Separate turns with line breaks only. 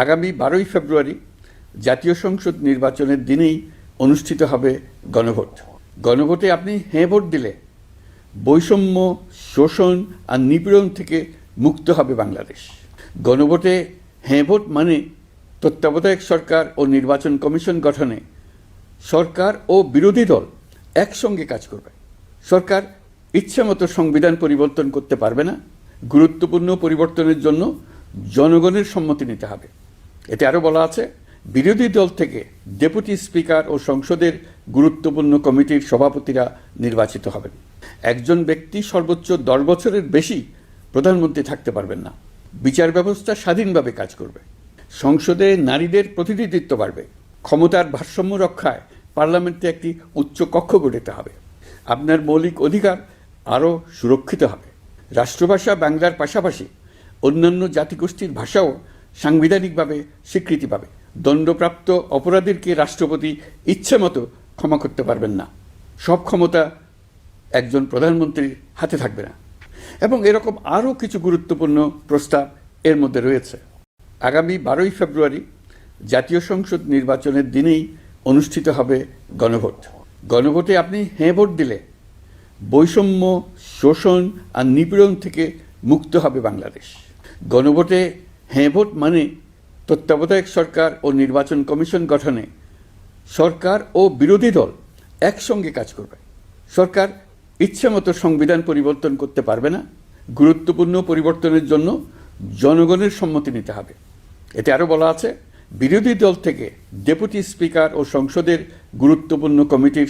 আগামী 12ই ফেব্রুয়ারি জাতীয় সংসদ নির্বাচনের দিনেই অনুষ্ঠিত হবে গণভোট। গণভোটে আপনি হ্যাঁ ভোট দিলে বৈষম্য, শোষণ আর নিপীড়ন থেকে মুক্ত হবে বাংলাদেশ। গণভোটে হ্যাঁ ভোট মানে তত্ত্বাবধায়ক সরকার ও নির্বাচন কমিশন গঠনে সরকার ও বিরোধী দল একসঙ্গে কাজ করবে। সরকার ইচ্ছামতো সংবিধান পরিবর্তন করতে পারবে না। গুরুত্বপূর্ণ পরিবর্তনের জন্য জনগণের সম্মতি নিতে হবে। এতে আরও বলা আছে, বিরোধী দল থেকে ডেপুটি স্পিকার ও সংসদের গুরুত্বপূর্ণ কমিটির সভাপতিরা নির্বাচিত হবেন। একজন ব্যক্তি সর্বোচ্চ 10 বছরের বেশি প্রধানমন্ত্রী থাকতে পারবেন না। বিচার ব্যবস্থা স্বাধীনভাবে কাজ করবে। সংসদে নারীদের প্রতিনিধিত্ব বাড়বে। ক্ষমতার ভারসাম্য রক্ষায় পার্লামেন্টে একটি উচ্চ কক্ষ গঠিত হবে। আপনার মৌলিক অধিকার আরও সুরক্ষিত হবে। রাষ্ট্রভাষা বাংলার পাশাপাশি অন্যান্য জাতিগোষ্ঠীর ভাষাও সাংবিধানিকভাবে স্বীকৃতি পাবে। দণ্ডপ্রাপ্ত অপরাধীকে রাষ্ট্রপতি ইচ্ছেমতো ক্ষমা করতে পারবেন না। সব ক্ষমতা একজন প্রধানমন্ত্রীর হাতে থাকবে না। এবং এরকম আরও কিছু গুরুত্বপূর্ণ প্রস্তাব এর মধ্যে রয়েছে। আগামী 12ই ফেব্রুয়ারি জাতীয় সংসদ নির্বাচনের দিনেই অনুষ্ঠিত হবে গণভোট। গণভোটে আপনি হ্যাঁ ভোট দিলে বৈষম্য, শোষণ আর নিপীড়ন থেকে মুক্ত হবে বাংলাদেশ। গণভোটে হ্যাঁ ভোট মানে তত্ত্বাবধায়ক সরকার ও নির্বাচন কমিশন গঠনে সরকার ও বিরোধী দল একসঙ্গে কাজ করবে। সরকার ইচ্ছামতো সংবিধান পরিবর্তন করতে পারবে না। গুরুত্বপূর্ণ পরিবর্তনের জন্য জনগণের সম্মতি নিতে হবে। এতে আরও বলা আছে, বিরোধী দল থেকে ডেপুটি স্পিকার ও সংসদের গুরুত্বপূর্ণ কমিটির